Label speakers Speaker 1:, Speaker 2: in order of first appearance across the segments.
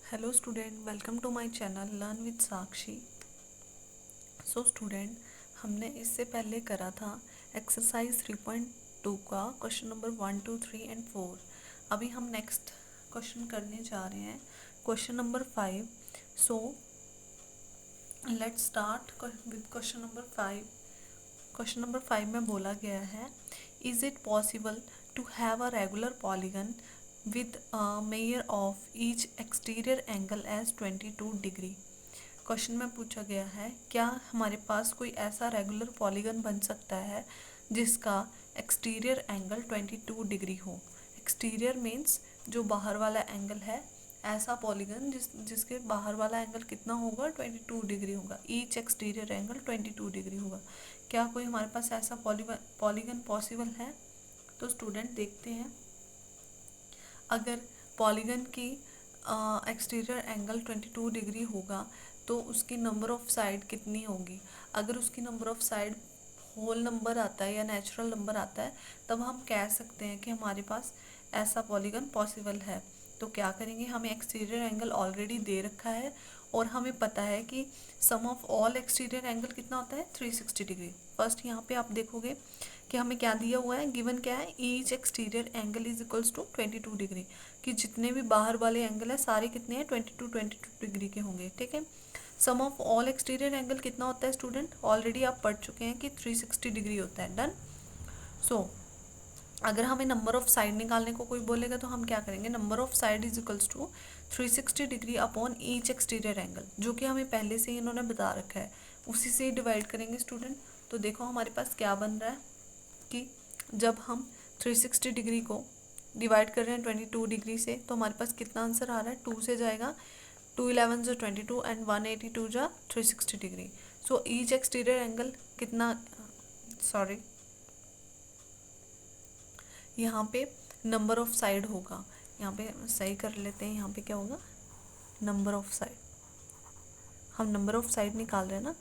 Speaker 1: Hello student, welcome to my channel learn with Sakshi. So student, हमने इससे पहले करा था एक्सरसाइज 3.2 का क्वेश्चन नंबर 1, 2, 3 एंड 4। अभी हम नेक्स्ट क्वेश्चन करने जा रहे हैं, question number 5। So let's start with question number 5। Question number 5 में बोला गया है, is it possible to have a regular polygon with a measure of each exterior angle as 22 degree. Question में पूछा गया है, क्या हमारे पास कोई ऐसा रेगुलर पॉलीगन बन सकता है जिसका एक्सटीरियर एंगल 22 डिग्री हो। एक्सटीरियर मीन्स जो बाहर वाला एंगल है, ऐसा पॉलीगन जिसके बाहर वाला एंगल कितना होगा, 22 डिग्री होगा। ईच एक्सटीरियर एंगल 22 डिग्री होगा। क्या कोई हमारे पास ऐसा पॉलीगन पॉसिबल है? तो स्टूडेंट देखते हैं, अगर पॉलीगन की एक्सटीरियर एंगल 22 डिग्री होगा तो उसकी नंबर ऑफ साइड कितनी होगी। अगर उसकी number of side whole number आता है या नेचुरल नंबर आता है, तब हम कह सकते हैं कि हमारे पास ऐसा पॉलीगन पॉसिबल है। तो क्या करेंगे, हमें एक्सटीरियर एंगल ऑलरेडी दे रखा है और हमें पता है कि सम ऑफ ऑल एक्सटीरियर एंगल कितना होता है, 360 डिग्री। फर्स्ट यहाँ पे आप देखोगे कि हमें क्या दिया हुआ है, गिवन क्या है, each exterior angle is equals to 22 degree, कि जितने भी बाहर वाले एंगल है सारे कितने हैं, 22 डिग्री के होंगे। ठीक है। सम ऑफ ऑल एक्सटीरियर एंगल कितना होता है स्टूडेंट, ऑलरेडी आप पढ़ चुके हैं कि 360 डिग्री होता है। डन। सो अगर हमें नंबर ऑफ साइड निकालने को कोई बोलेगा तो हम क्या करेंगे, number of side is equals to 360 degree upon each exterior angle, जो कि हमें पहले से ही इन्होंने बता रखा है, उसी से ही डिवाइड करेंगे स्टूडेंट। तो देखो हमारे पास क्या बन रहा है कि जब हम 360 डिग्री को डिवाइड कर रहे हैं 22 डिग्री से, तो हमारे पास कितना आंसर आ रहा है, 2 से जाएगा, 2 11 जो 22 एंड 182 जा 360 degree. So each exterior angle कितना, सॉरी, यहाँ पे नंबर ऑफ साइड होगा, यहाँ पे सही कर लेते हैं, यहाँ पे क्या होगा, नंबर ऑफ साइड, हम नंबर ऑफ साइड निकाल रहे हैं ना,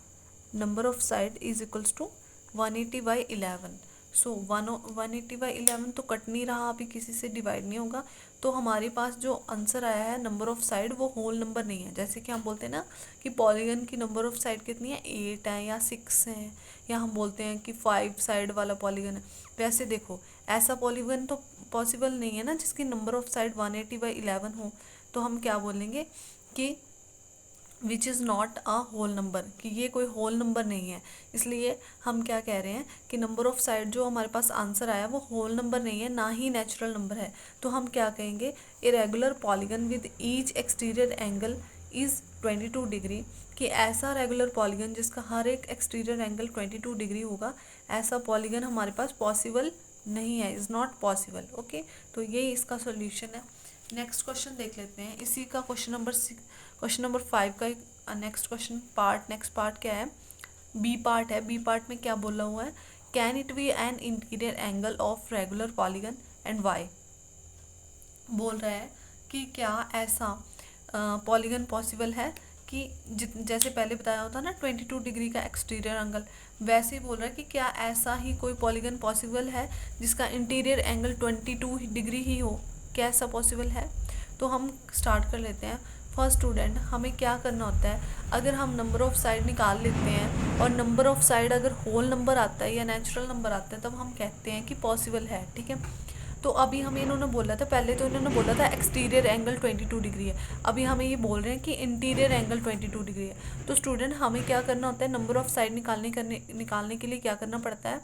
Speaker 1: number of side is equals to 180/11। So 180/11 तो कट नहीं रहा, अभी किसी से डिवाइड नहीं होगा, तो हमारे पास जो आंसर आया है नंबर ऑफ साइड वो होल नंबर नहीं है। जैसे कि हम बोलते हैं ना कि पॉलीगन की नंबर ऑफ साइड कितनी है, 8 है या 6 है, या हम बोलते हैं कि 5 साइड वाला पॉलीगन है। वैसे देखो, ऐसा पॉलीगन तो पॉसिबल नहीं है ना जिसकी नंबर ऑफ साइड 180/11 हो, तो हम क्या बोलेंगे कि which is not a whole number, कि ये कोई होल नंबर नहीं है। इसलिए हम क्या कह रहे हैं कि नंबर ऑफ साइड जो हमारे पास आंसर आया वो होल नंबर नहीं है, ना ही नेचुरल नंबर है। तो हम क्या कहेंगे, irregular polygon with each exterior angle is 22 degree, कि ऐसा रेगुलर पॉलीगन जिसका हर एक एक्सटीरियर एंगल 22 डिग्री होगा, ऐसा पॉलीगन हमारे पास पॉसिबल नहीं है, इज़ नॉट पॉसिबल। ओके, तो ये इसका सोल्यूशन है। नेक्स्ट क्वेश्चन देख लेते हैं, इसी का क्वेश्चन नंबर 5 का नेक्स्ट पार्ट क्या है, बी पार्ट है। बी पार्ट में क्या बोला हुआ है, can it be an interior angle of regular polygon and why. बोल रहा है कि क्या ऐसा पॉलीगन पॉसिबल है कि जैसे पहले बताया होता ना 22 डिग्री का एक्सटीरियर एंगल, वैसे ही बोल रहा है कि क्या ऐसा ही कोई पॉलीगन पॉसिबल है जिसका इंटीरियर एंगल 22 डिग्री ही हो, क्या ऐसा पॉसिबल है। तो हम स्टार्ट कर लेते हैं। फर्स्ट स्टूडेंट, हमें क्या करना होता है, अगर हम नंबर ऑफ साइड निकाल लेते हैं और नंबर ऑफ साइड अगर होल नंबर आता है या नेचुरल नंबर आता है, तब हम कहते हैं कि पॉसिबल है। ठीक है। तो अभी हमें इन्होंने बोला था, पहले तो इन्होंने बोला था एक्सटीरियर एंगल 22 डिग्री है, अभी हमें ये बोल रहे हैं कि इंटीरियर एंगल 22 डिग्री है। तो स्टूडेंट, हमें क्या करना होता है, नंबर ऑफ साइड निकालने के लिए क्या करना पड़ता है,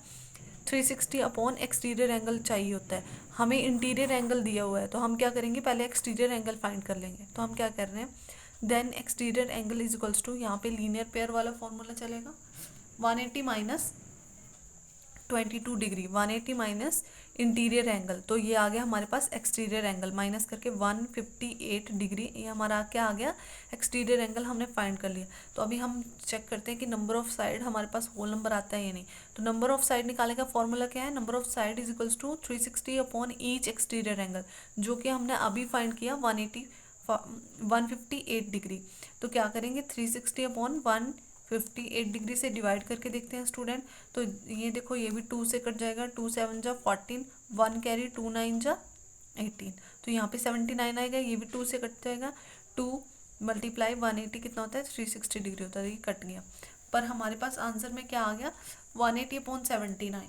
Speaker 1: 360 अपॉन एक्सटीरियर एंगल चाहिए होता है। हमें इंटीरियर एंगल दिया हुआ है, तो हम क्या करेंगे, पहले एक्सटीरियर एंगल फाइंड कर लेंगे। तो हम क्या कर रहे हैं, then exterior angle is equals to, यहाँ पे लीनियर पेयर वाला फॉर्मूला चलेगा, 180 minus 22 degree, 180 minus interior angle, तो ये आ गया हमारे पास एक्सटीरियर एंगल, माइनस करके 158 डिग्री, ये हमारा क्या आ गया, एक्सटीरियर एंगल हमने फाइंड कर लिया। तो अभी हम चेक करते हैं कि नंबर ऑफ साइड हमारे पास होल नंबर आता है या नहीं। तो नंबर ऑफ साइड निकालने का फॉर्मूला क्या है, number of side is equals to 360 upon each exterior angle, जो कि हमने अभी फाइंड किया 158 डिग्री। तो क्या करेंगे, 360 अपॉन 158 डिग्री से डिवाइड करके देखते हैं स्टूडेंट। तो ये देखो, ये भी 2 से कट जाएगा, 2 7 जा 14, 1 कैरी, 2 9 जा 18, तो यहाँ पे 79 आएगा, ये भी 2 से कट जाएगा, 2 मल्टीप्लाई 180 कितना होता है, 360 डिग्री होता है, ये कट गया। पर हमारे पास आंसर में क्या आ गया, 180/79।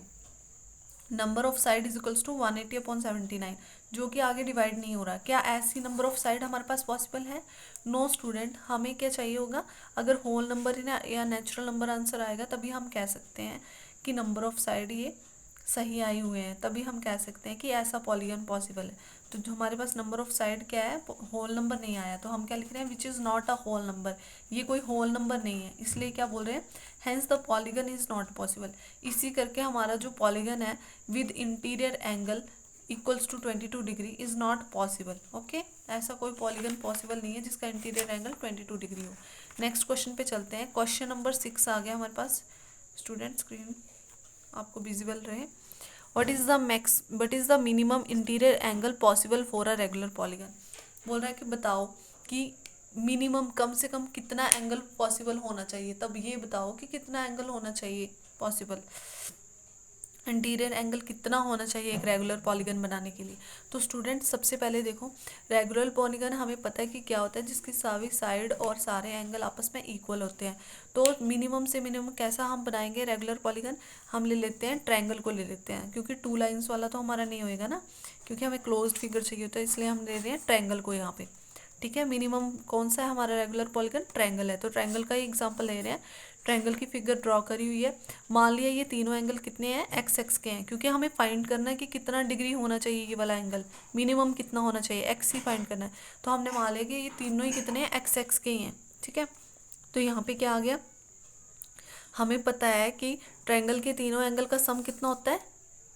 Speaker 1: Number of side is equals to 180/79, जो कि आगे डिवाइड नहीं हो रहा। क्या ऐसी नंबर ऑफ साइड हमारे पास पॉसिबल है? नो स्टूडेंट, हमें क्या चाहिए होगा, अगर होल नंबर या नेचुरल नंबर आंसर आएगा तभी हम कह सकते हैं कि नंबर ऑफ साइड ये सही आए हुए हैं, तभी हम कह सकते हैं कि ऐसा पॉलीगन पॉसिबल है। तो जो हमारे पास नंबर ऑफ साइड क्या है, होल नंबर नहीं आया, तो हम क्या लिख रहे हैं, which is not a whole number, ये कोई होल नंबर नहीं है, इसलिए क्या बोल रहे हैं, hence the polygon is not possible. इसी करके हमारा जो पॉलीगन है with interior angle equals to 22 degree is not possible. Okay, ऐसा कोई पॉलीगन पॉसिबल नहीं है जिसका इंटीरियर एंगल 22 डिग्री हो। नेक्स्ट क्वेश्चन पे चलते हैं। क्वेश्चन नंबर 6 आ गया हमारे पास। स्टूडेंट स्क्रीन आपको विजिबल रहे। What is the minimum interior angle possible for a regular polygon. बोल रहा है कि बताओ कि मिनिमम कम से कम कितना एंगल पॉसिबल होना चाहिए, तब ये बताओ कि कितना एंगल होना चाहिए पॉसिबल, इंटीरियर एंगल कितना होना चाहिए एक रेगुलर पॉलीगन बनाने के लिए। तो स्टूडेंट सबसे पहले देखो, रेगुलर पॉलीगन हमें पता है कि क्या होता है, जिसकी सभी साइड और सारे एंगल आपस में इक्वल होते हैं। तो मिनिमम से मिनिमम कैसा हम बनाएंगे रेगुलर पॉलीगन, हम ले लेते हैं ट्रायंगल को ले लेते हैं, क्योंकि 2 लाइन्स वाला तो हमारा नहीं होएगा ना, क्योंकि हमें क्लोज्ड फिगर चाहिए होता है, इसलिए हम ले रहे हैं ट्रायंगल को यहाँ पे। ठीक है, मिनिमम कौन सा है हमारा रेगुलर पॉलीगन, ट्रायंगल है, तो ट्रायंगल का ही एग्जांपल ले रहे हैं। ट्रायंगल की फिगर ड्रॉ करी हुई है। मान लिया ये तीनों एंगल कितने हैं, एक्स एक्स के हैं, क्योंकि हमें फाइंड करना है कि कितना डिग्री होना चाहिए ये वाला एंगल, मिनिमम कितना होना चाहिए, एक्स ही फाइंड करना है। तो हमने मान लिया कि ये तीनों ही कितने हैं, एक्स एक्स के ही हैं। ठीक है, तो यहाँ पे क्या आ गया, हमें पता है कि ट्रायंगल के तीनों एंगल का सम कितना होता है,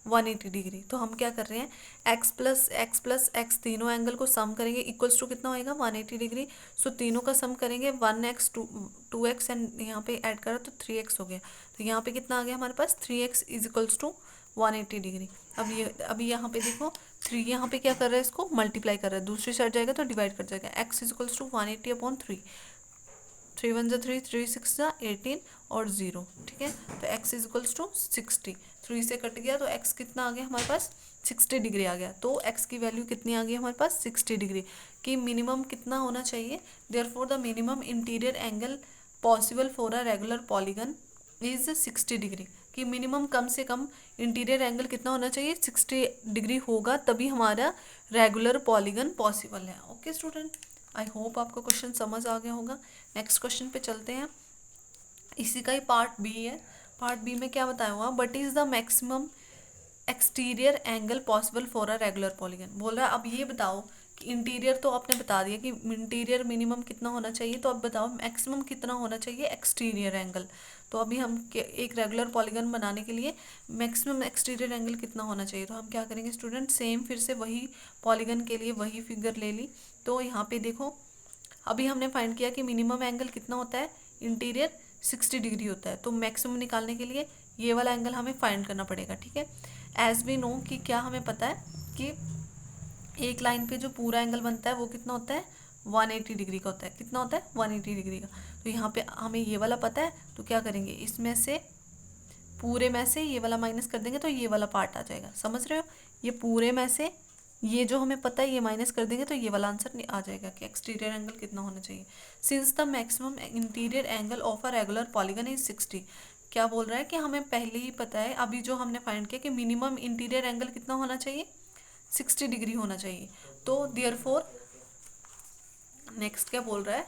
Speaker 1: 180 डिग्री। तो हम क्या कर रहे हैं, x प्लस एक्स तीनों एंगल को सम करेंगे, इक्वल्स टू कितना होएगा, 180 डिग्री। सो तीनों का सम करेंगे, 1x 2x एंड यहाँ पे ऐड करा तो 3x हो गया। तो यहाँ पे कितना आ गया हमारे पास, 3x is equals to 180 degree. अभी यहाँ पे देखो, 3 यहाँ पे क्या कर रहा है, इसको मल्टीप्लाई कर रहा है, दूसरी साइड जाएगा तो डिवाइड कर जाएगा, x इज इक्वल्स टू 180/3, 3 1 3, 3 6 18 और 0। ठीक है, तो x इज इक्वल्स टू 60, 3 से कट गया तो x कितना आ गया हमारे पास, 60 डिग्री आ गया। तो x की वैल्यू कितनी आ गई हमारे पास, 60 डिग्री। कि मिनिमम कितना होना चाहिए, therefore the minimum interior angle possible for a regular polygon is 60 degree. कि मिनिमम कम से कम इंटीरियर एंगल कितना होना चाहिए, 60 डिग्री होगा, तभी हमारा रेगुलर पॉलीगन पॉसिबल है। ओके स्टूडेंट, आई होप आपको क्वेश्चन समझ आ गया होगा। नेक्स्ट क्वेश्चन पे चलते हैं, इसी का ही पार्ट बी है। पार्ट बी में क्या बताया हुआ, but is the maximum exterior angle possible for a regular polygon. बोल रहा है अब ये बताओ कि इंटीरियर तो आपने बता दिया कि इंटीरियर मिनिमम कितना होना चाहिए, तो अब बताओ मैक्सिमम कितना होना चाहिए एक्सटीरियर एंगल। तो अभी हम एक रेगुलर पॉलीगन बनाने के लिए मैक्सिमम एक्सटीरियर एंगल कितना होना चाहिए, तो हम क्या करेंगे स्टूडेंट, सेम फिर से वही पॉलीगन के लिए वही फिगर ले ली। तो यहाँ पे देखो, अभी हमने फाइंड किया कि मिनिमम एंगल कितना होता है, इंटीरियर 60 डिग्री होता है। तो मैक्सिमम निकालने के लिए ये वाला एंगल हमें फाइंड करना पड़ेगा। ठीक है, एज वी नो कि क्या हमें पता है कि एक लाइन पे जो पूरा एंगल बनता है वो कितना होता है, 180 डिग्री का होता है। कितना होता है, 180 डिग्री का। तो यहाँ पे हमें ये वाला पता है, तो क्या करेंगे, इसमें से पूरे में से ये वाला माइनस कर देंगे तो ये वाला पार्ट आ जाएगा। समझ रहे हो, ये पूरे में से ये जो हमें पता है ये माइनस कर देंगे तो ये वाला आंसर आ जाएगा कि एक्सटीरियर एंगल कितना होना चाहिए। Since the maximum interior angle of a regular polygon is 60। क्या बोल रहा है कि हमें पहले ही पता है, अभी जो हमने फाइंड किया कि मिनिमम इंटीरियर एंगल कितना होना चाहिए, 60 डिग्री होना चाहिए। तो देयरफॉर नेक्स्ट क्या बोल रहा है,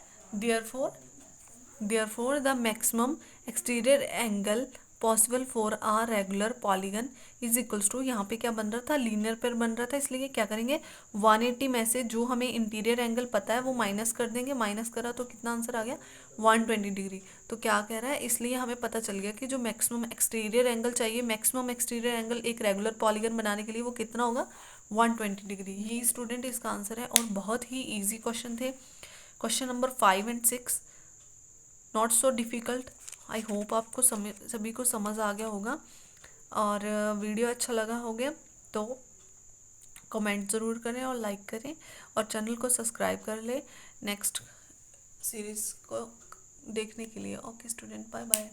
Speaker 1: therefore the maximum exterior angle possible for a regular polygon is equals to, यहाँ पे क्या बन रहा था, लीनियर पेयर बन रहा था, इसलिए क्या करेंगे 180 में से जो हमें इंटीरियर एंगल पता है वो माइनस कर देंगे। माइनस करा तो कितना आंसर आ गया, 120 डिग्री। तो क्या कह रहा है, इसलिए हमें पता चल गया कि जो मैक्सिमम एक्सटीरियर एंगल चाहिए, मैक्सिमम एक्सटीरियर एंगल एक रेगुलर पॉलीगन बनाने के लिए वो कितना होगा, 120 डिग्री। यही स्टूडेंट इसका आंसर है, और बहुत ही ईजी क्वेश्चन थे। Question number 5 and 6 not so difficult. I hope आपको सभी को समझ आ गया होगा, और वीडियो अच्छा लगा हो गया तो कमेंट ज़रूर करें और लाइक करें, और चैनल को सब्सक्राइब कर ले नेक्स्ट सीरीज़ को देखने के लिए। Okay student, bye bye.